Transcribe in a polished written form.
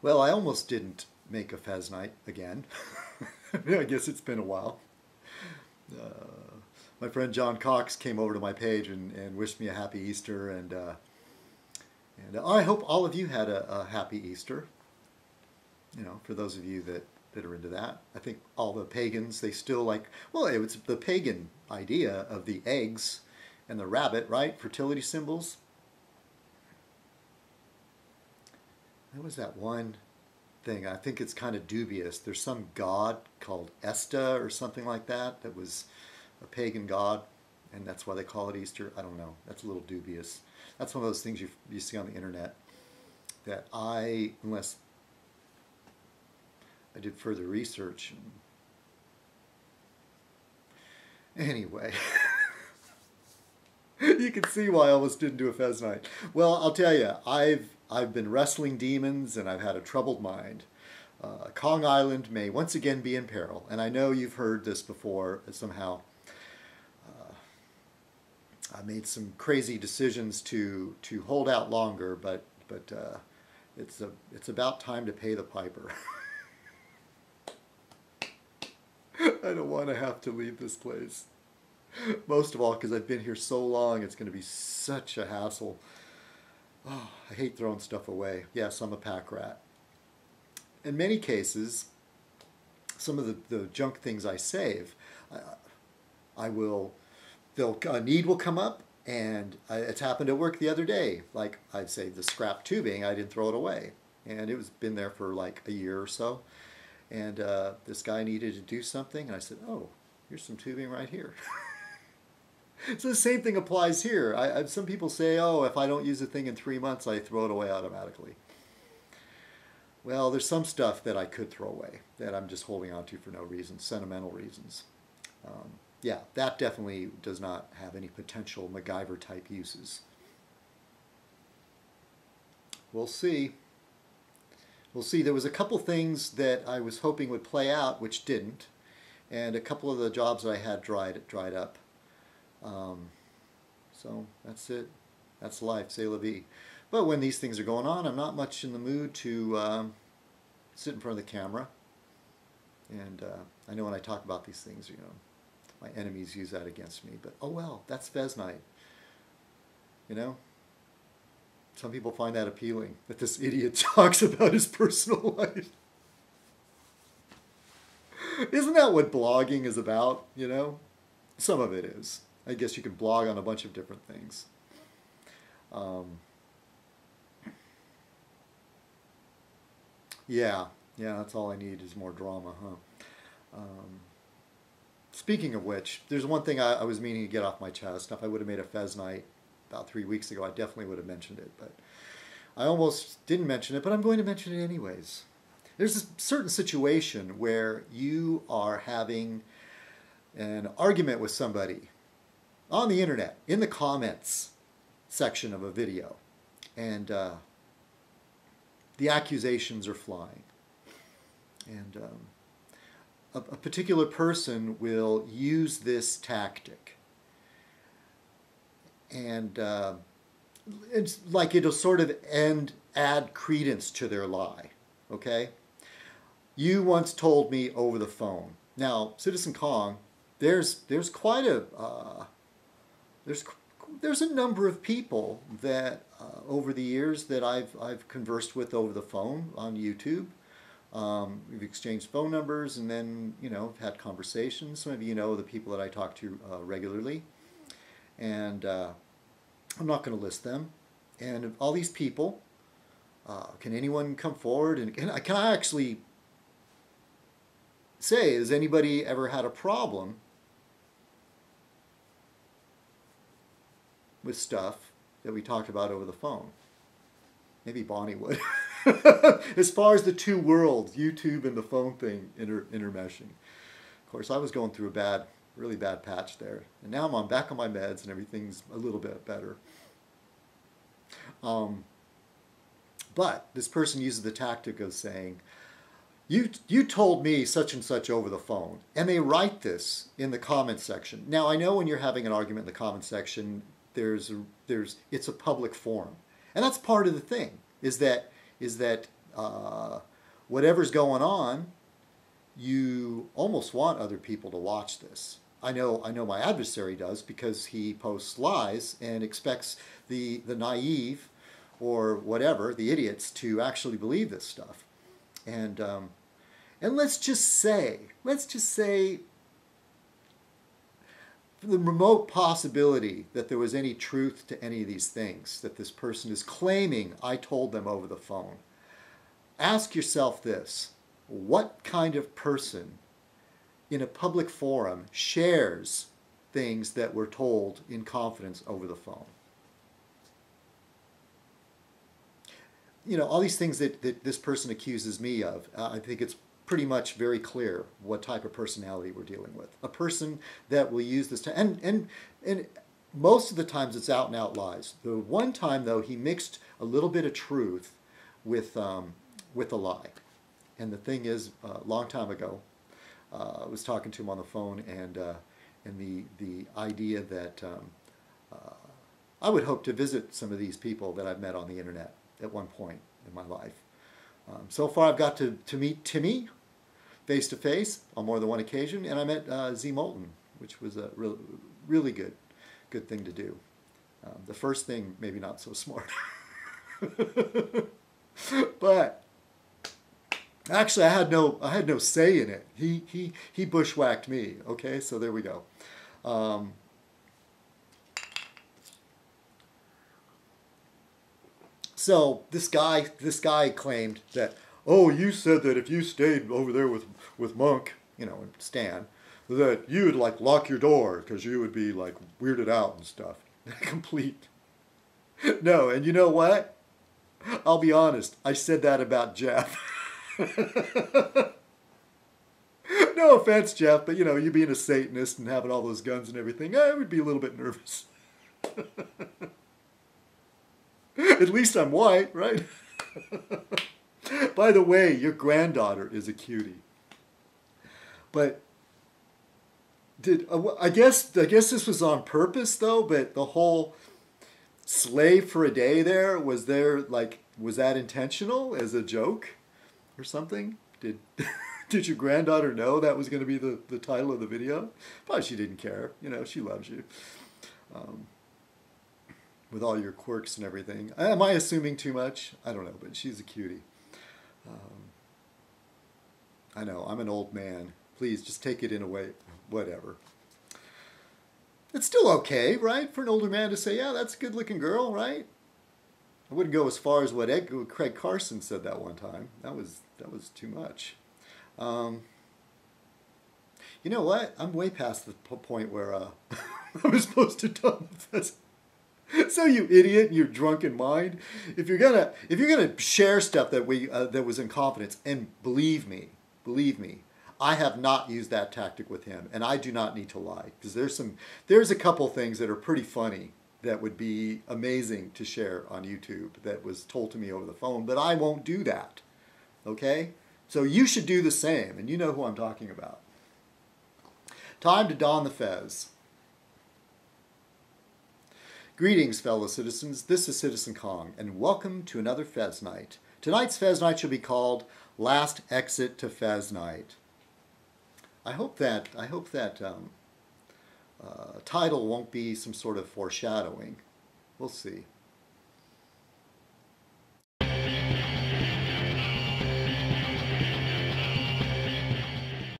Well, I almost didn't make a Fez Night again. I guess it's been a while. My friend John Cox came over to my page and wished me a happy Easter, and I hope all of you had a happy Easter. You know, for those of you that are into that. I think all the pagans, they still like, well, it was the pagan idea of the eggs and the rabbit, right? Fertility symbols. There was that one thing, I think it's kind of dubious. There's some god called Esta or something like that that was a pagan god, and that's why they call it Easter. I don't know. That's a little dubious. That's one of those things you see on the internet that unless I did further research. Anyway, you can see why I almost didn't do a Fez Night. Well, I'll tell you, I've been wrestling demons and I've had a troubled mind. Kong Island may once again be in peril, and I know you've heard this before. Somehow, I made some crazy decisions to hold out longer, but it's about time to pay the piper. I don't want to have to leave this place. Most of all because I've been here so long, it's going to be such a hassle. Oh, I hate throwing stuff away. Yes, I'm a pack rat. In many cases, some of the junk things I save, a need will come up, and it's happened at work the other day. Like, I'd saved the scrap tubing, I didn't throw it away. And it was been there for like a year or so. And this guy needed to do something, and I said, oh, here's some tubing right here. So the same thing applies here. Some people say, oh, if I don't use a thing in 3 months, I throw it away automatically. Well, there's some stuff that I could throw away that I'm just holding on to for no reason, sentimental reasons. Yeah, that definitely does not have any potential MacGyver-type uses. We'll see. We'll see. There was a couple things that I was hoping would play out, which didn't, and a couple of the jobs that I had dried up. So that's it. That's life. C'est la vie. But when these things are going on, I'm not much in the mood to sit in front of the camera. And I know when I talk about these things, you know, my enemies use that against me. But oh well, that's Fez Night. You know? Some people find that appealing, that this idiot talks about his personal life. Isn't that what blogging is about, you know? Some of it is. I guess you can blog on a bunch of different things. Yeah, that's all I need is more drama, huh? Speaking of which, there's one thing I was meaning to get off my chest. If I would have made a Fez Night about 3 weeks ago, I definitely would have mentioned it, but I almost didn't mention it, but I'm going to mention it anyways. There's a certain situation where you are having an argument with somebody on the internet, in the comments section of a video, and the accusations are flying. And a particular person will use this tactic. And it's like it'll sort of add credence to their lie, okay? You once told me over the phone. Now, Citizen Kong, there's quite a there's a number of people that over the years that I've conversed with over the phone on YouTube. We've exchanged phone numbers, and then, you know, had conversations. Some of you know the people that I talk to regularly, and I'm not going to list them. And all these people, can anyone come forward and can I actually say, has anybody ever had a problem with stuff that we talked about over the phone? Maybe Bonnie would. As far as the two worlds, YouTube and the phone thing intermeshing. Of course, I was going through a really bad patch there. And now I'm back on my meds and everything's a little bit better. But this person uses the tactic of saying, you told me such and such over the phone. And they write this in the comment section. Now, I know when you're having an argument in the comment section, it's a public forum. And that's part of the thing, is that uh, whatever's going on, you almost want other people to watch this. I know my adversary does, because he posts lies and expects the naive, or whatever, the idiots, to actually believe this stuff. And let's just say the remote possibility that there was any truth to any of these things that this person is claiming I told them over the phone. Ask yourself this: what kind of person in a public forum shares things that were told in confidence over the phone? You know, all these things that this person accuses me of, I think it's pretty much very clear what type of personality we're dealing with. A person that will use this to, and most of the times it's out and out lies. The one time, though, he mixed a little bit of truth with a lie. And the thing is, a long time ago, I was talking to him on the phone, and the idea that I would hope to visit some of these people that I've met on the internet at one point in my life. So far, I've got to meet Timmy face to face on more than one occasion, and I met Z Moulton, which was a really good thing to do. The first thing, maybe not so smart, but actually, I had no say in it. He bushwhacked me. Okay, so there we go. So this guy claimed that, oh, you said that if you stayed over there with Monk, you know, and Stan, that you would like lock your door because you would be like weirded out and stuff. Complete. No, and you know what? I'll be honest. I said that about Jeff. No offense, Jeff, but you know, you being a Satanist and having all those guns and everything, I would be a little bit nervous. At least I'm white, right? By the way, your granddaughter is a cutie. But I guess this was on purpose though, but the whole slave for a day there, was that intentional as a joke or something? Did your granddaughter know that was going to be the title of the video? Probably she didn't care. You know, she loves you. With all your quirks and everything. Am I assuming too much? I don't know, but she's a cutie. I know, I'm an old man. Please, just take it in a way, whatever. It's still okay, right, for an older man to say, yeah, that's a good-looking girl, right? I wouldn't go as far as what Craig Carson said that one time. That was too much. You know what? I'm way past the point where I was supposed to done this. So you idiot, in your drunken mind, if you're gonna share stuff that that was in confidence, and believe me, I have not used that tactic with him, and I do not need to lie, because there's a couple things that are pretty funny that would be amazing to share on YouTube that was told to me over the phone, but I won't do that. Okay? So you should do the same, and you know who I'm talking about. Time to don the fez. Greetings, fellow citizens. This is Citizen Kong, and welcome to another Fez Night. Tonight's Fez Night shall be called Last Exit to Fez Night. I hope that title won't be some sort of foreshadowing. We'll see.